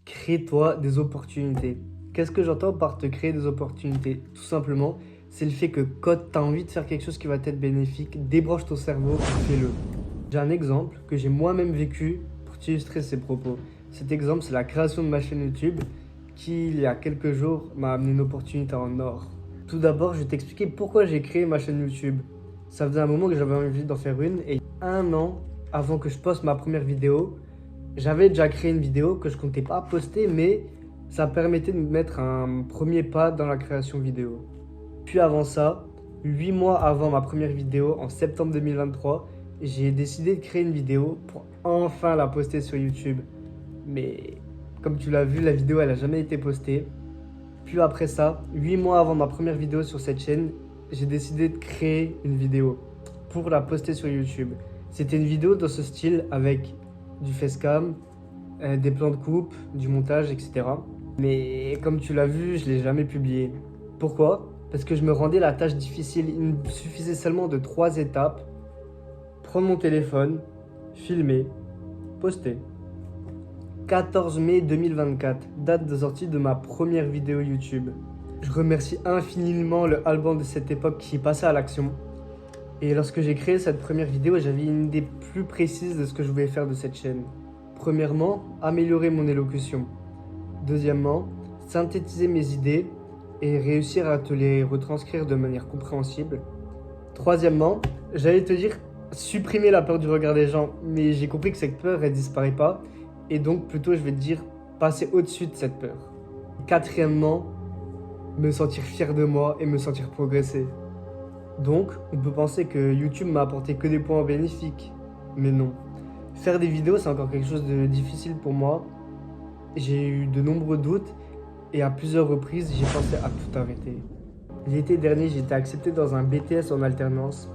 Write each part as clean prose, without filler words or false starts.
Crée-toi des opportunités. Qu'est-ce que j'entends par te créer des opportunités? Tout simplement, c'est le fait que quand tu as envie de faire quelque chose qui va t'être bénéfique, débranche ton cerveau et fais-le. J'ai un exemple que j'ai moi-même vécu pour t'illustrer ces propos. Cet exemple, c'est la création de ma chaîne YouTube qui, il y a quelques jours, m'a amené une opportunité en or. Tout d'abord, je vais t'expliquer pourquoi j'ai créé ma chaîne YouTube. Ça faisait un moment que j'avais envie d'en faire une et 1 an avant que je poste ma première vidéo, j'avais déjà créé une vidéo que je comptais pas poster, mais ça permettait de mettre un premier pas dans la création vidéo. Puis avant ça, 8 mois avant ma première vidéo, en septembre 2023, j'ai décidé de créer une vidéo pour enfin la poster sur YouTube. Mais comme tu l'as vu, la vidéo elle a jamais été postée. Puis après ça, 8 mois avant ma première vidéo sur cette chaîne, j'ai décidé de créer une vidéo pour la poster sur YouTube. C'était une vidéo dans ce style avec du facecam, des plans de coupe, du montage, etc. Mais comme tu l'as vu, je ne l'ai jamais publié. Pourquoi? Parce que je me rendais la tâche difficile. Il me suffisait seulement de 3 étapes. Prendre mon téléphone, filmer, poster. 14 mai 2024, date de sortie de ma première vidéo YouTube. Je remercie infiniment le Alban de cette époque qui est passé à l'action. Et lorsque j'ai créé cette première vidéo, j'avais une idée plus précise de ce que je voulais faire de cette chaîne. Premièrement, améliorer mon élocution. Deuxièmement, synthétiser mes idées et réussir à te les retranscrire de manière compréhensible. Troisièmement, j'allais te dire supprimer la peur du regard des gens, mais j'ai compris que cette peur, elle disparaît pas. Et donc plutôt, je vais te dire passer au-dessus de cette peur. Quatrièmement, me sentir fier de moi et me sentir progresser. Donc, on peut penser que YouTube m'a apporté que des points bénéfiques, mais non. Faire des vidéos, c'est encore quelque chose de difficile pour moi. J'ai eu de nombreux doutes et à plusieurs reprises, j'ai pensé à tout arrêter. L'été dernier, j'ai été accepté dans un BTS en alternance.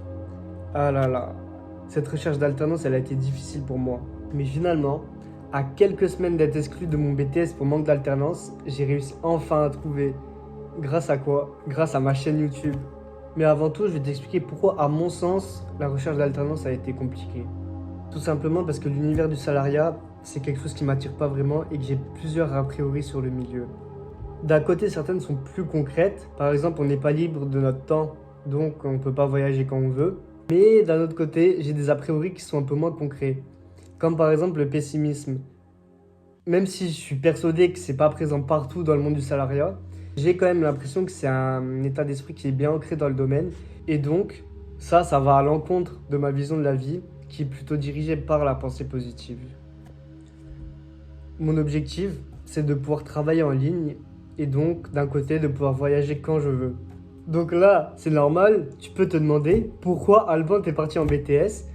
Ah là là, cette recherche d'alternance, elle a été difficile pour moi. Mais finalement, à quelques semaines d'être exclu de mon BTS pour manque d'alternance, j'ai réussi enfin à trouver. Grâce à quoi? Grâce à ma chaîne YouTube. Mais avant tout, je vais t'expliquer pourquoi, à mon sens, la recherche d'alternance a été compliquée. Tout simplement parce que l'univers du salariat, c'est quelque chose qui m'attire pas vraiment et que j'ai plusieurs a priori sur le milieu. D'un côté, certaines sont plus concrètes. Par exemple, on n'est pas libre de notre temps, donc on ne peut pas voyager quand on veut. Mais d'un autre côté, j'ai des a priori qui sont un peu moins concrets. Comme par exemple le pessimisme. Même si je suis persuadé que c'est pas présent partout dans le monde du salariat, j'ai quand même l'impression que c'est un état d'esprit qui est bien ancré dans le domaine. Et donc, ça va à l'encontre de ma vision de la vie, qui est plutôt dirigée par la pensée positive. Mon objectif, c'est de pouvoir travailler en ligne et donc, d'un côté, de pouvoir voyager quand je veux. Donc là, c'est normal, tu peux te demander pourquoi Alban est parti en BTS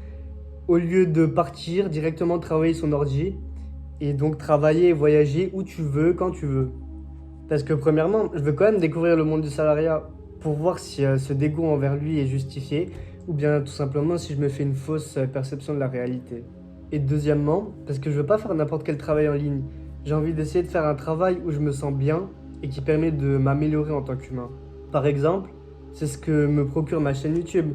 au lieu de partir directement travailler son ordi et donc travailler et voyager où tu veux, quand tu veux. Parce que premièrement, je veux quand même découvrir le monde du salariat pour voir si ce dégoût envers lui est justifié ou bien tout simplement si je me fais une fausse perception de la réalité. Et deuxièmement, parce que je veux pas faire n'importe quel travail en ligne. J'ai envie d'essayer de faire un travail où je me sens bien et qui permet de m'améliorer en tant qu'humain. Par exemple, c'est ce que me procure ma chaîne YouTube.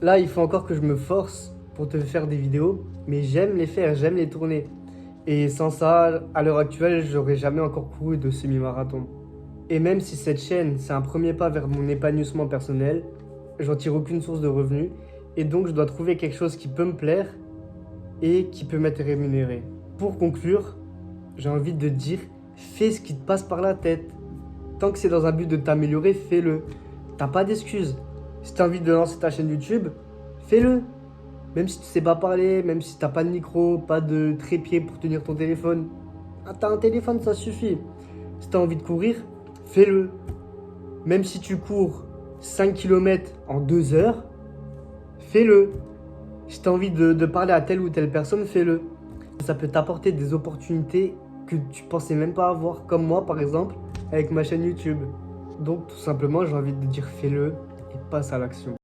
Là, il faut encore que je me force pour te faire des vidéos, mais j'aime les faire, j'aime les tourner. Et sans ça, à l'heure actuelle, j'aurais jamais encore couru de semi-marathon. Et même si cette chaîne, c'est un premier pas vers mon épanouissement personnel, j'en tire aucune source de revenus. Et donc, je dois trouver quelque chose qui peut me plaire et qui peut m'être rémunéré. Pour conclure, j'ai envie de te dire, fais ce qui te passe par la tête. Tant que c'est dans un but de t'améliorer, fais-le. T'as pas d'excuses. Si t'as envie de lancer ta chaîne YouTube, fais-le. Même si tu sais pas parler, même si t'as pas de micro, pas de trépied pour tenir ton téléphone. Ah, t'as un téléphone, ça suffit. Si t'as envie de courir, fais-le. Même si tu cours 5 km en 2 heures, fais-le. Si t'as envie de parler à telle ou telle personne, fais-le. Ça peut t'apporter des opportunités que tu pensais même pas avoir, comme moi par exemple, avec ma chaîne YouTube. Donc tout simplement, j'ai envie de dire fais-le et passe à l'action.